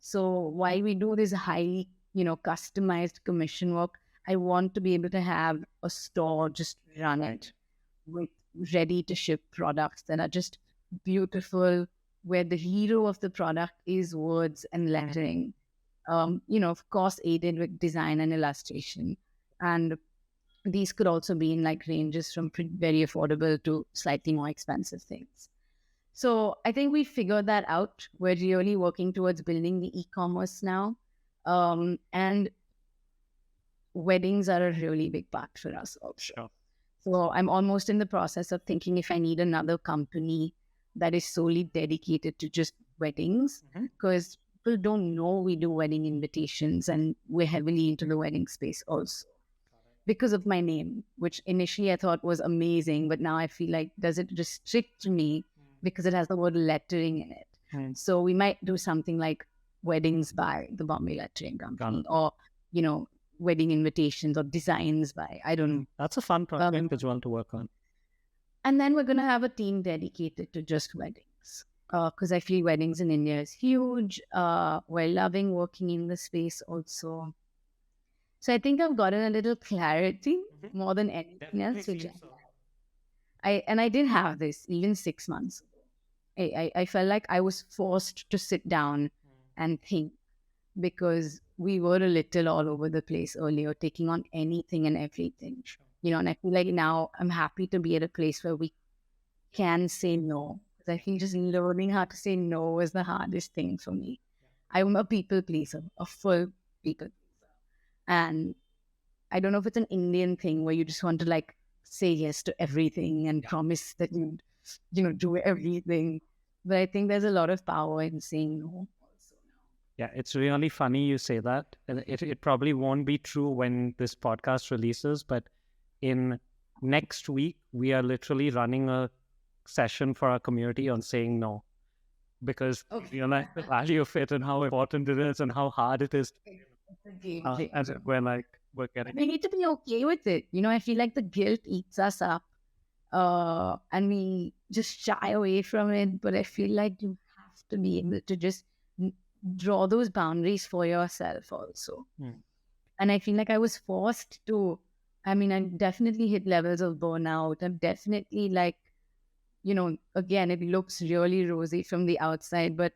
Speaker 8: So while we do this highly, customized commission work, I want to be able to have a store just run it with ready to ship products that are just beautiful, where the hero of the product is words and lettering, of course, aided with design and illustration. And these could also be in ranges from very affordable to slightly more expensive things. So I think we figured that out. We're really working towards building the e-commerce now. And weddings are a really big part for us also.
Speaker 6: Sure.
Speaker 8: So I'm almost in the process of thinking if I need another company that is solely dedicated to just weddings, because people don't know we do wedding invitations, and we're heavily into the wedding space also because of my name, which initially I thought was amazing, but now I feel like, does it restrict me because it has the word lettering in it? So we might do something like weddings by the Bombay Lettering Company, or, wedding invitations or designs by, I don't know.
Speaker 6: That's a fun project as well to work on.
Speaker 8: And then we're going to have a team dedicated to just weddings, because I feel weddings in India is huge. We're loving working in the space also. So I think I've gotten a little clarity more than anything else. Which I did have this even 6 months ago. I felt like I was forced to sit down and think, because we were a little all over the place earlier, taking on anything and everything. And I feel like now I'm happy to be at a place where we can say no. Because I feel just learning how to say no is the hardest thing for me. I'm a people pleaser, a full people pleaser. And I don't know if it's an Indian thing where you just want to say yes to everything and promise that you do everything. But I think there's a lot of power in saying no.
Speaker 6: Yeah, it's really funny you say that. And it probably won't be true when this podcast releases, but in next week, we are literally running a session for our community on saying no. Because we realize the value of it and how important it is and how hard it is. As we're getting.
Speaker 8: We need to be okay with it. I feel like the guilt eats us up, and we just shy away from it. But I feel like you have to be able to just draw those boundaries for yourself also. And I feel like I was forced to. I definitely hit levels of burnout. I'm definitely again, it looks really rosy from the outside, but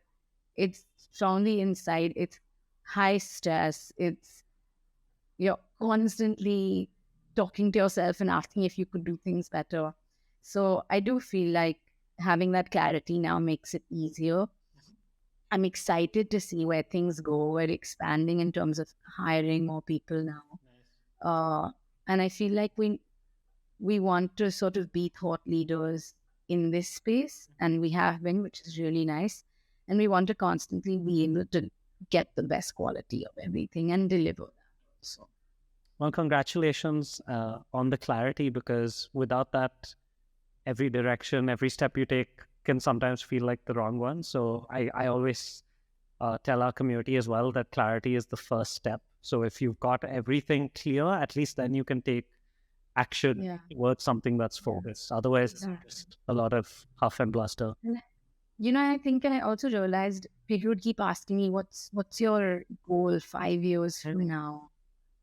Speaker 8: it's strongly inside. It's high stress. It's you're constantly talking to yourself and asking if you could do things better. So I do feel like having that clarity now makes it easier. I'm excited to see where things go. We're expanding in terms of hiring more people now. And I feel like we want to sort of be thought leaders in this space, and we have been, which is really nice. And we want to constantly be able to get the best quality of everything and deliver that also.
Speaker 6: Well, congratulations on the clarity, because without that, every direction, every step you take can sometimes feel like the wrong one. So I always tell our community as well that clarity is the first step. So if you've got everything clear, at least then you can take action towards something that's focused. Otherwise, it's just a lot of huff and bluster.
Speaker 8: I think I also realized people would keep asking me, what's your goal 5 years from now?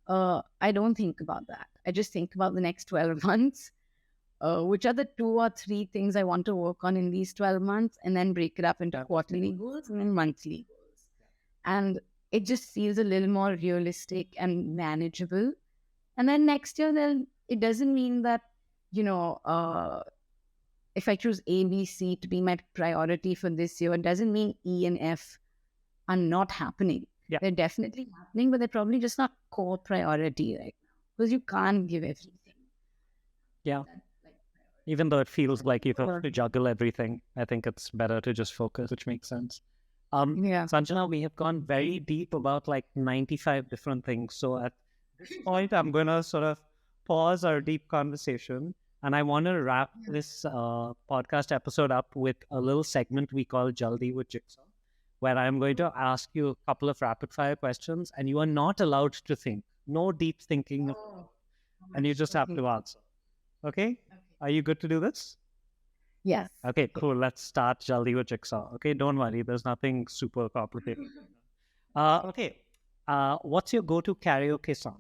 Speaker 8: I don't think about that. I just think about the next 12 months, which are the 2 or 3 things I want to work on in these 12 months, and then break it up into quarterly goals and then monthly goals. And it just feels a little more realistic and manageable. And then next year, then it doesn't mean that, if I choose A, B, C to be my priority for this year, it doesn't mean E and F are not happening. Yeah. They're definitely happening, but they're probably just not core priority right now, because you can't give everything.
Speaker 6: Yeah. Even though it feels like you have to juggle everything, I think it's better to just focus, which makes sense. Sanjana, we have gone very deep about 95 different things. So at this point, I'm going to sort of pause our deep conversation, and I want to wrap this podcast episode up with a little segment we call Jaldi with Jigsaw, where I'm going to ask you a couple of rapid fire questions, and you are not allowed to think. No deep thinking, and you just have to answer. Okay? Are you good to do this?
Speaker 8: Yes.
Speaker 6: Okay, cool. Let's start Jaldi with Jigsaw. Okay, don't worry. There's nothing super complicated. Okay. What's your go-to karaoke song?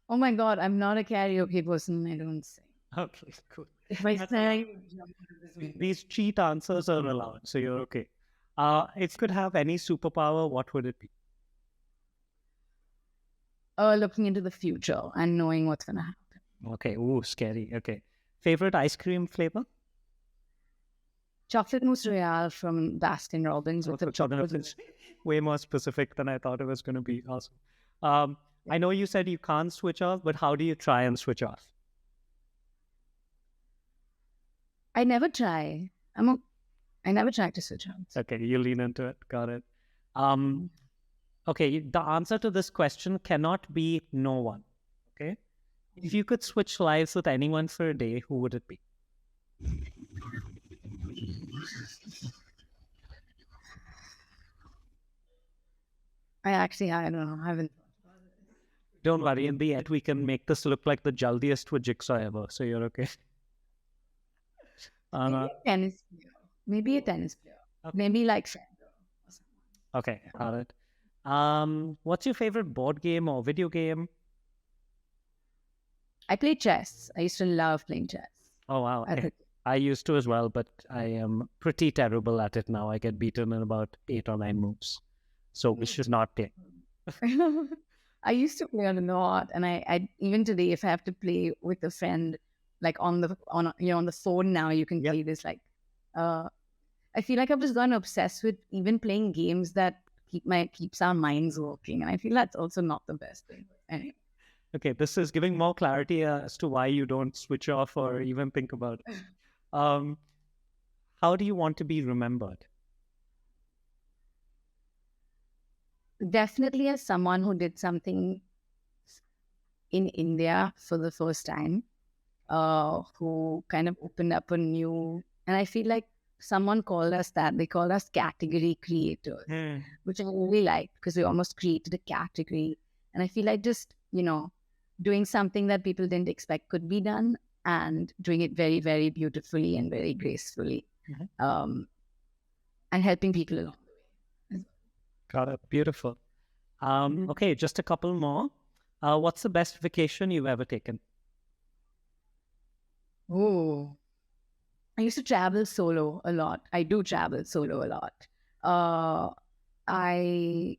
Speaker 8: Oh my God, I'm not a karaoke person. I don't sing.
Speaker 6: Okay, cool.
Speaker 8: If I sing,
Speaker 6: these cheat answers are allowed, so you're okay. If you could have any superpower, what would it be?
Speaker 8: Looking into the future and knowing what's going to happen.
Speaker 6: Okay, ooh, scary. Okay. Favorite ice cream flavor?
Speaker 8: Chocolate mousse royale from Baskin Robbins with a chocolate.
Speaker 6: Way more specific than I thought it was going to be. Awesome. I know you said you can't switch off, but how do you try and switch off?
Speaker 8: I never try. I never tried to switch on.
Speaker 6: Okay, you lean into it. Got it. Um, okay, the answer to this question cannot be no one. Okay, if you could switch lives with anyone for a day, who would it be?
Speaker 8: I don't know. I haven't.
Speaker 6: Don't worry. In the end, we can make this look like the jaldiest with jigsaw ever. So you're okay.
Speaker 8: Maybe
Speaker 6: Uh,
Speaker 8: a tennis player. Maybe a tennis player.
Speaker 6: Okay.
Speaker 8: Maybe like Federer or something.
Speaker 6: okay, got it. What's your favorite board game or video game?
Speaker 8: I play chess. I used to love playing chess.
Speaker 6: Oh wow,
Speaker 8: I think
Speaker 6: I used to as well, but I am pretty terrible at it now. I get beaten in about 8 or 9 moves, so we should not play.
Speaker 8: I used to play a lot, and I even today, if I have to play with a friend, like on the phone now, you can
Speaker 6: Yep.
Speaker 8: play this like. I feel like I've just gotten obsessed with even playing games that keeps our minds working, and I feel that's also not the best thing. Anyway.
Speaker 6: Okay, this is giving more clarity as to why you don't switch off or even think about it. How do you want to be remembered?
Speaker 8: Definitely as someone who did something in India for the first time, who kind of opened up a new, and I feel like someone called us that. They called us category creators, which I really liked because we almost created a category. And I feel like just, doing something that people didn't expect could be done and doing it very, very beautifully and very gracefully, and helping people along the way.
Speaker 6: Got it. Beautiful. Okay, just a couple more. What's the best vacation you've ever taken?
Speaker 8: Oh, I used to travel solo a lot. I do travel solo a lot. I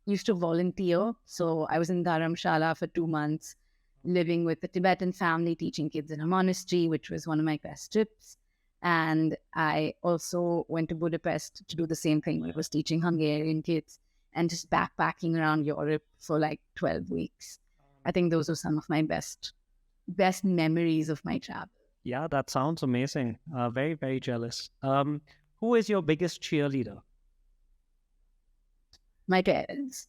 Speaker 8: used to volunteer. So I was in Dharamshala for 2 months, living with a Tibetan family, teaching kids in a monastery, which was one of my best trips. And I also went to Budapest to do the same thing. I was teaching Hungarian kids and just backpacking around Europe for like 12 weeks. I think those are some of my best memories of my travel.
Speaker 6: Yeah, that sounds amazing. Very, very jealous. Who is your biggest cheerleader?
Speaker 8: My parents.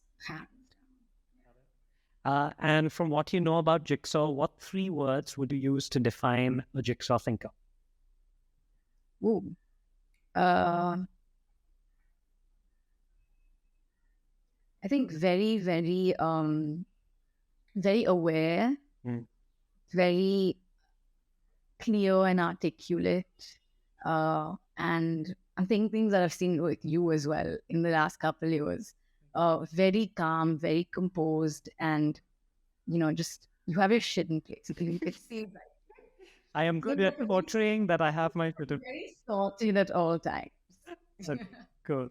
Speaker 6: And from what you know about Jigsaw, what 3 words would you use to define a Jigsaw thinker?
Speaker 8: Ooh. I think very, very, very aware, very clear and articulate. And I think things that I've seen with you as well in the last couple of years. Very calm, very composed, and just you have your shit in place. You can see that.
Speaker 6: I am good at portraying that I have my
Speaker 8: Very sorted at all times.
Speaker 6: Cool.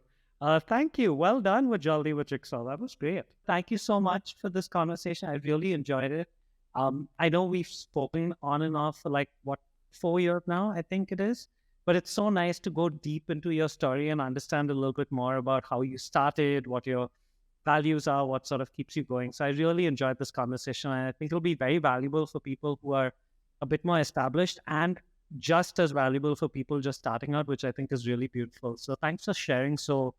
Speaker 6: Thank you. Well done with Jaldi with Jigsaw. That was great. Thank you so much for this conversation. I really enjoyed it. I know we've spoken on and off for 4 years now, I think it is. But it's so nice to go deep into your story and understand a little bit more about how you started, what your values are, what sort of keeps you going. So I really enjoyed this conversation. And I think it'll be very valuable for people who are a bit more established and just as valuable for people just starting out, which I think is really beautiful. So thanks for sharing. So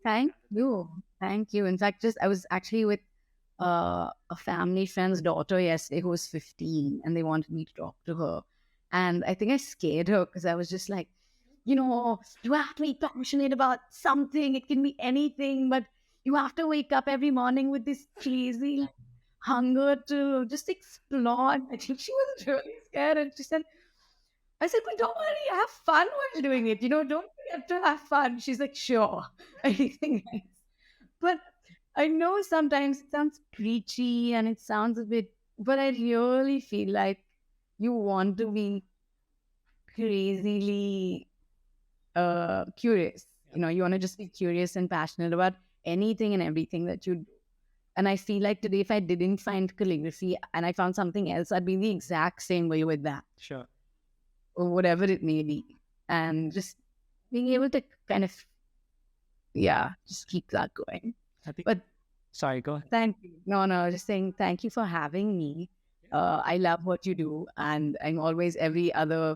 Speaker 8: thank you. Thank you. In fact, I was actually with a family friend's daughter yesterday who was 15 and they wanted me to talk to her. And I think I scared her because I was just like, you have to be passionate about something. It can be anything, but you have to wake up every morning with this crazy hunger to just explore. I think she was really scared. And I said, but don't worry, have fun while doing it. Don't forget to have fun. She's like, sure. Anything else. But I know sometimes it sounds preachy and it sounds a bit, but I really feel like you want to be crazily curious. You want to just be curious and passionate about anything and everything that you do. And I feel like today, if I didn't find calligraphy and I found something else, I'd be the exact same way with that.
Speaker 6: Sure.
Speaker 8: Or whatever it may be. And just being able to kind of, just keep that going.
Speaker 6: Sorry, go ahead.
Speaker 8: Thank you. No, just saying thank you for having me. I love what you do. And I'm always, every other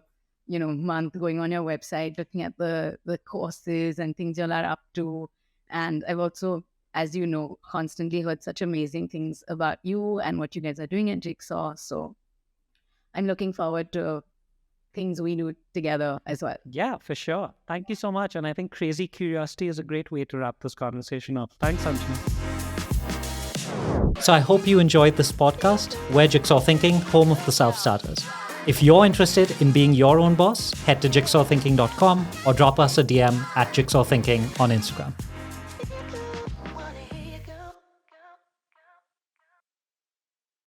Speaker 8: month going on your website, looking at the courses and things you're up to. And I've also, as you know, constantly heard such amazing things about you and what you guys are doing at Jigsaw. So I'm looking forward to things we do together as well.
Speaker 6: Yeah, for sure. Thank you so much. And I think crazy curiosity is a great way to wrap this conversation up. Thanks, Sanjana.
Speaker 2: So I hope you enjoyed this podcast. We're Jigsaw Thinking, home of the self-starters. If you're interested in being your own boss, head to jigsawthinking.com or drop us a DM at Jigsaw Thinking on Instagram.